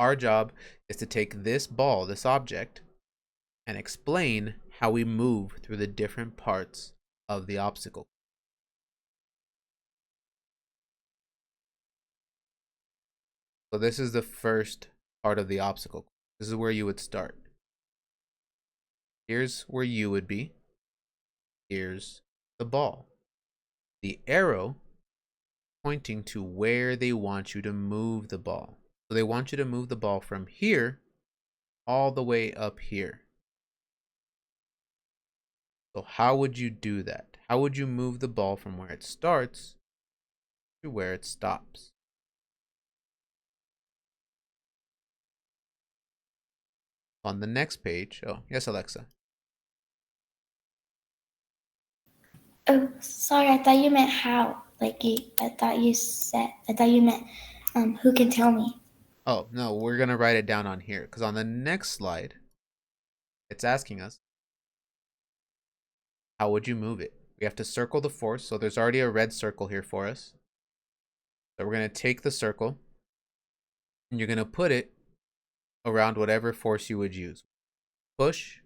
our job is to take this ball, this object, and explain how we move through the different parts of the obstacle. So this is the first part of the obstacle. This is where you would start. Here's where you would be. Here's the ball. The arrow pointing to where they want you to move the ball. So they want you to move the ball from here all the way up here. So how would you do that? How would you move the ball from where it starts to where it stops? On the next page, oh, yes, Alexa. Oh, sorry. I thought you meant how. I thought you meant, who can tell me? Oh, no, we're going to write it down on here because on the next slide, it's asking us, how would you move it? We have to circle the force. So there's already a red circle here for us. So we're going to take the circle and you're going to put it around whatever force you would use. Push.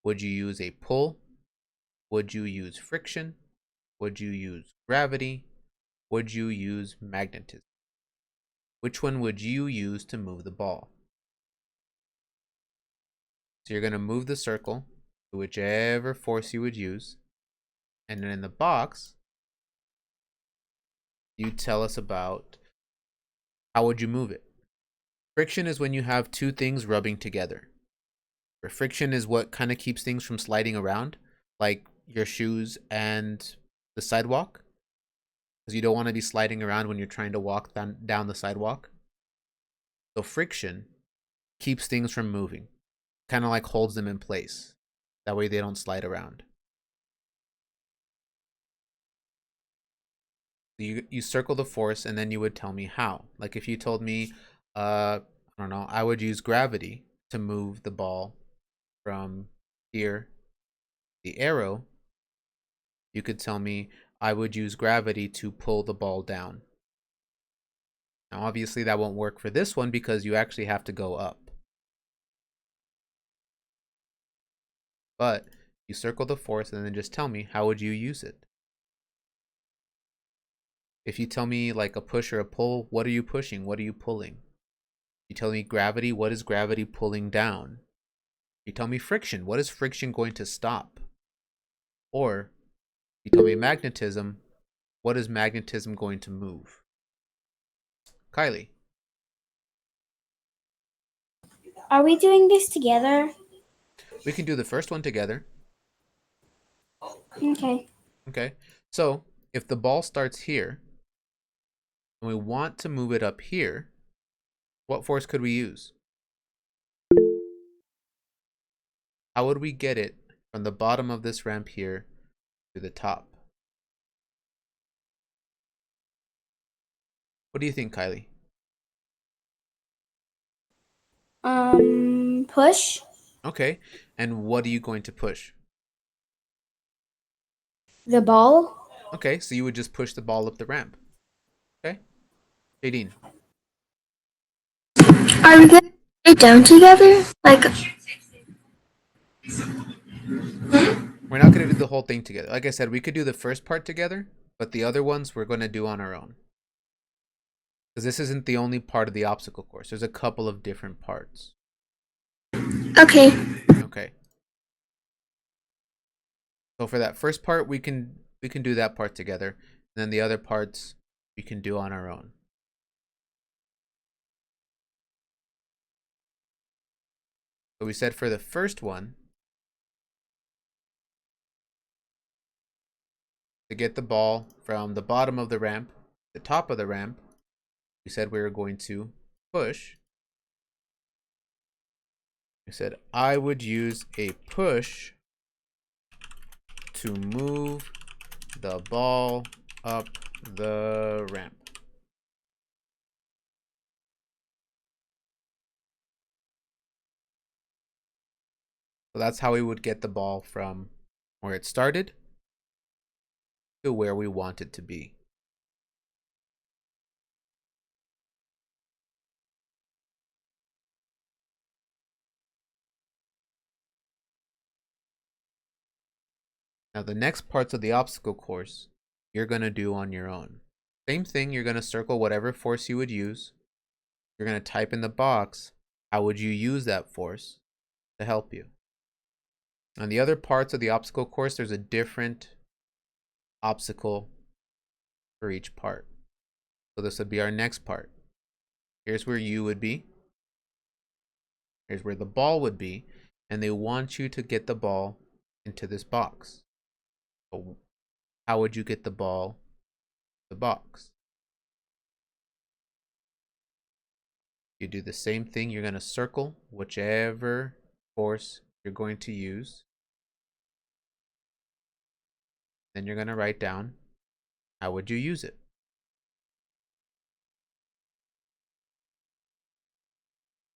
Would you use a pull? Would you use friction? Would you use gravity? Would you use magnetism? Which one would you use to move the ball? So you're going to move the circle to whichever force you would use. And then in the box, you tell us about how would you move it. Friction is when you have two things rubbing together. Friction is what kind of keeps things from sliding around, like your shoes and the sidewalk, because you don't want to be sliding around when you're trying to walk down the sidewalk. So friction keeps things from moving, kind of like holds them in place. That way they don't slide around. You circle the force and then you would tell me how. Like if you told me, I don't know, I would use gravity to move the ball from here, the arrow, you could tell me I would use gravity to pull the ball down. Now obviously that won't work for this one because you actually have to go up. But you circle the force and then just tell me how would you use it. If you tell me like a push or a pull, what are you pushing? What are you pulling? You tell me gravity, what is gravity pulling down? You tell me friction, what is friction going to stop? Or you tell me magnetism, what is magnetism going to move? Kylie. Are we doing this together? We can do the first one together. Okay. Okay. So if the ball starts here and we want to move it up here, what force could we use? How would we get it from the bottom of this ramp here to the top? What do you think, Kylie? Push Okay. And what are you going to push? the ball. Okay, so you would just push the ball up the ramp. Okay. Jadine. Are we gonna it down together? We're not going to do the whole thing together. Like I said, we could do the first part together, but the other ones we're going to do on our own. Because this isn't the only part of the obstacle course. There's a couple of different parts. Okay. Okay. So for that first part, we can do that part together. And then the other parts we can do on our own. So we said for the first one, to get the ball from the bottom of the ramp to the top of the ramp, we said we were going to push. We said I would use a push to move the ball up the ramp. So that's how we would get the ball from where it started to where we want it to be. Now the next parts of the obstacle course, you're going to do on your own. Same thing, you're going to circle whatever force you would use. You're going to type in the box, how would you use that force to help you? On the other parts of the obstacle course, there's a different obstacle for each part. So this would be our next part. Here's where you would be. Here's where the ball would be. And they want you to get the ball into this box. So how would you get the ball in the box? You do the same thing. You're going to circle whichever force you're going to use. Then you're going to write down, how would you use it?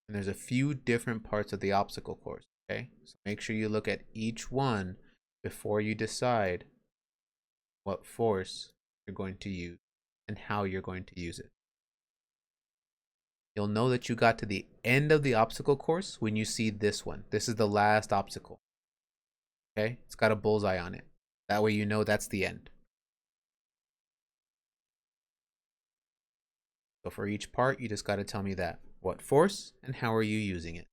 And there's a few different parts of the obstacle course, okay? So make sure you look at each one before you decide what force you're going to use and how you're going to use it. You'll know that you got to the end of the obstacle course when you see this one. This is the last obstacle, okay? It's got a bullseye on it. That way you know that's the end. So for each part, you just got to tell me that. What force and how are you using it?